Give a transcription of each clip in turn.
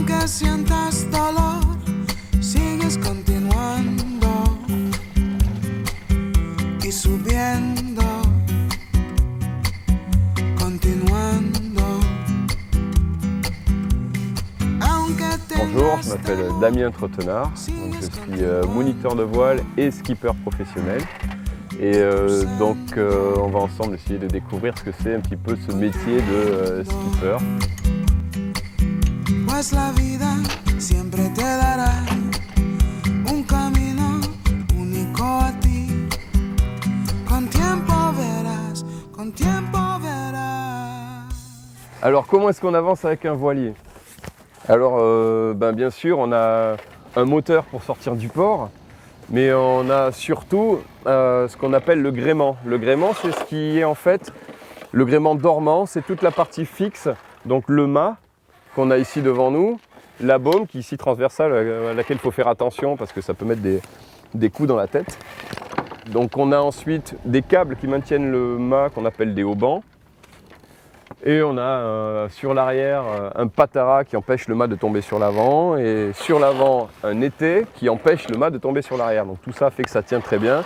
Aunque sientas dolor, sigues continuando y subiendo, continuando. Bonjour, je m'appelle Damien Trottenard, donc je suis moniteur de voile et skipper professionnel. Et on va ensemble essayer de découvrir ce que c'est un petit peu ce métier de skipper. Pues la vida siempre te dará un camino único a ti. Con tiempo verás, con tiempo verás. Alors comment est-ce qu'on avance avec un voilier? Alors bien sûr on a un moteur pour sortir du port, mais on a surtout ce qu'on appelle le gréement. Le gréement, c'est ce qui est en fait le gréement dormant, c'est toute la partie fixe, donc le mât qu'on a ici devant nous, la baume qui est ici transversale à laquelle il faut faire attention parce que ça peut mettre des coups dans la tête. Donc on a ensuite des câbles qui maintiennent le mât qu'on appelle des haubans. Et on a sur l'arrière un patara qui empêche le mât de tomber sur l'avant et sur l'avant un étai qui empêche le mât de tomber sur l'arrière. Donc tout ça fait que ça tient très bien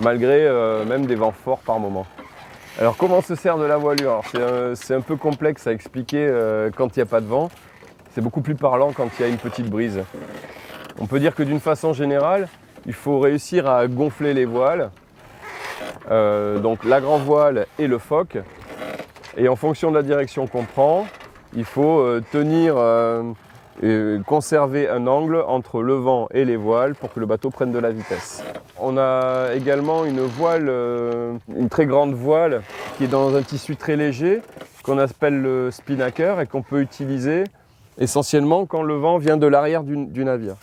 malgré même des vents forts par moment. Alors comment on se sert de la voilure? C'est un peu complexe à expliquer quand il n'y a pas de vent. C'est beaucoup plus parlant quand il y a une petite brise. On peut dire que d'une façon générale, il faut réussir à gonfler les voiles. Donc la grand voile et le foc. Et en fonction de la direction qu'on prend, il faut conserver un angle entre le vent et les voiles pour que le bateau prenne de la vitesse. On a également une voile, une très grande voile qui est dans un tissu très léger qu'on appelle le spinnaker et qu'on peut utiliser essentiellement quand le vent vient de l'arrière du navire.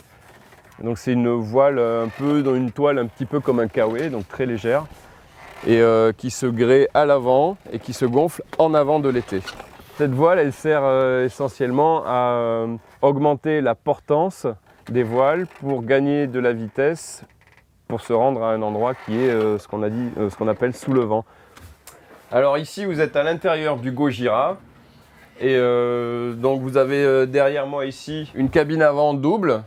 Donc c'est une voile un peu dans une toile un petit peu comme un kawé, donc très légère, et qui se grée à l'avant et qui se gonfle en avant de l'étai. Cette voile, elle sert essentiellement à augmenter la portance des voiles pour gagner de la vitesse, pour se rendre à un endroit qui est ce qu'on appelle sous le vent. Alors ici, vous êtes à l'intérieur du Gojira et donc vous avez derrière moi ici une cabine avant double.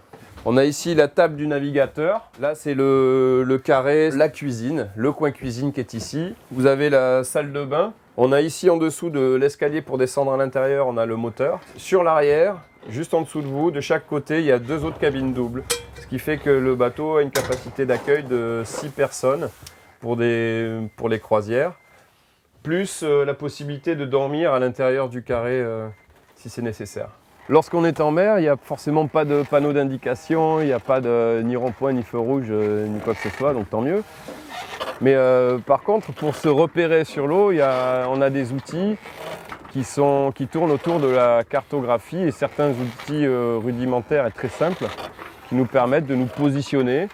On a ici la table du navigateur, là c'est le carré, la cuisine, le coin cuisine qui est ici. Vous avez la salle de bain. On a ici en dessous de l'escalier pour descendre à l'intérieur, on a le moteur. Sur l'arrière, juste en dessous de vous, de chaque côté, il y a deux autres cabines doubles. Ce qui fait que le bateau a une capacité d'accueil de 6 personnes pour les croisières. Plus la possibilité de dormir à l'intérieur du carré si c'est nécessaire. Lorsqu'on est en mer, il n'y a forcément pas de panneau d'indication, il n'y a pas ni rond-point, ni feu rouge, ni quoi que ce soit, donc tant mieux. Mais par contre, pour se repérer sur l'eau, on a des outils qui tournent autour de la cartographie et certains outils rudimentaires et très simples qui nous permettent de nous positionner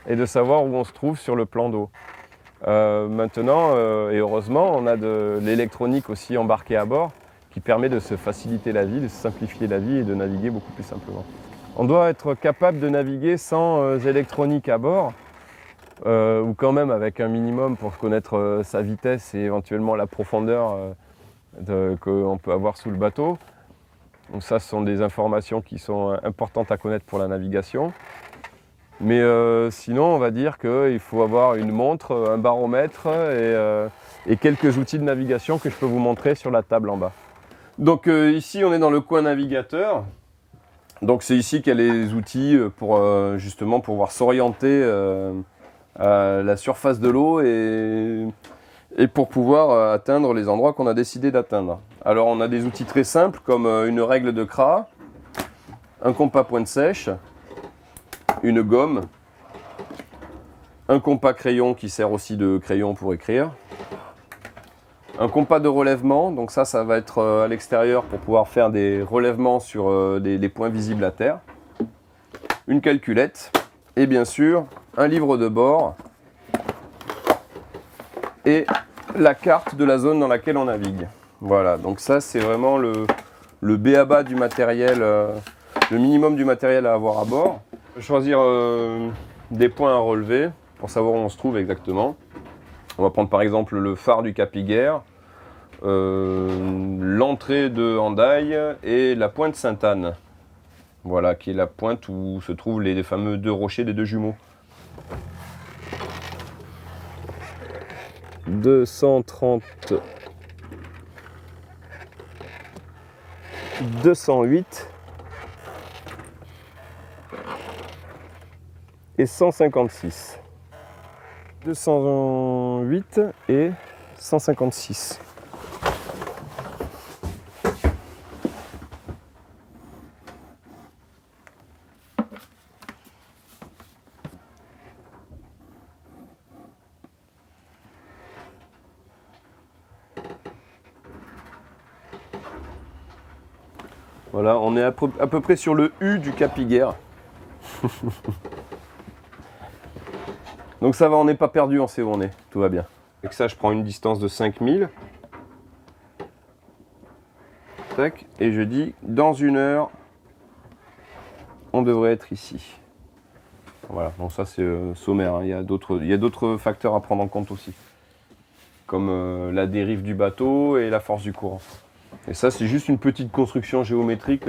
et de savoir où on se trouve sur le plan d'eau. Maintenant, et heureusement, on a de l'électronique aussi embarquée à bord, qui permet de se faciliter la vie, de se simplifier la vie et de naviguer beaucoup plus simplement. On doit être capable de naviguer sans électronique à bord, ou quand même avec un minimum pour connaître sa vitesse et éventuellement la profondeur qu'on peut avoir sous le bateau. Donc ça, ce sont des informations qui sont importantes à connaître pour la navigation. Mais sinon, on va dire qu'il faut avoir une montre, un baromètre et quelques outils de navigation que je peux vous montrer sur la table en bas. Donc ici on est dans le coin navigateur, donc c'est ici qu'il y a les outils pour justement pouvoir s'orienter à la surface de l'eau et pour pouvoir atteindre les endroits qu'on a décidé d'atteindre. Alors on a des outils très simples comme une règle de CRA, un compas pointe sèche, une gomme, un compas crayon qui sert aussi de crayon pour écrire, un compas de relèvement, donc ça va être à l'extérieur pour pouvoir faire des relèvements sur des points visibles à terre. Une calculette et bien sûr un livre de bord et la carte de la zone dans laquelle on navigue. Voilà, donc ça c'est vraiment le b.a.-ba du matériel, le minimum du matériel à avoir à bord. Choisir des points à relever pour savoir où on se trouve exactement. On va prendre par exemple le phare du Cap Higuer, l'entrée de Hendaye et la pointe Sainte-Anne. Voilà, qui est la pointe où se trouvent les fameux 2 rochers des 2 jumeaux. 230, 208 et 156. 208 et 156. Voilà, on est à peu près sur le U du Cap Higuer. Donc ça va, on n'est pas perdu, on sait où on est, tout va bien. Avec ça, je prends une distance de 5000. Tac, et je dis, dans 1 heure, on devrait être ici. Voilà, bon ça c'est sommaire, hein. Il y a d'autres facteurs à prendre en compte aussi. Comme la dérive du bateau et la force du courant. Et ça, c'est juste une petite construction géométrique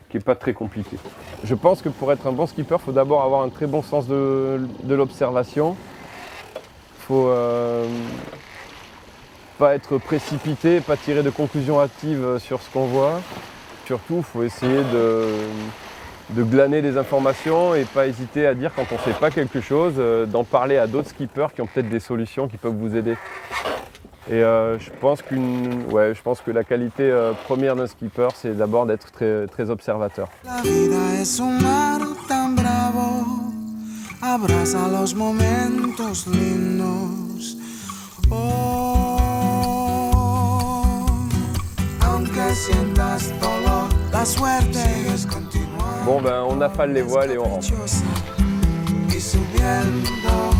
qui n'est pas très compliquée. Je pense que pour être un bon skipper, il faut d'abord avoir un très bon sens de l'observation. Il faut pas être précipité, pas tirer de conclusions hâtives sur ce qu'on voit. Surtout, il faut essayer de glaner des informations et pas hésiter à dire quand on ne sait pas quelque chose, d'en parler à d'autres skippers qui ont peut-être des solutions qui peuvent vous aider. Et je pense que la qualité première d'un skipper, c'est d'abord d'être très, très observateur. La vida es un mar tan bravo, abraza los momentos lindos. Oh, aunque sientas dolor, la suerte es continuar. Bon ben on affale les voiles et on rentre. Y subiendo.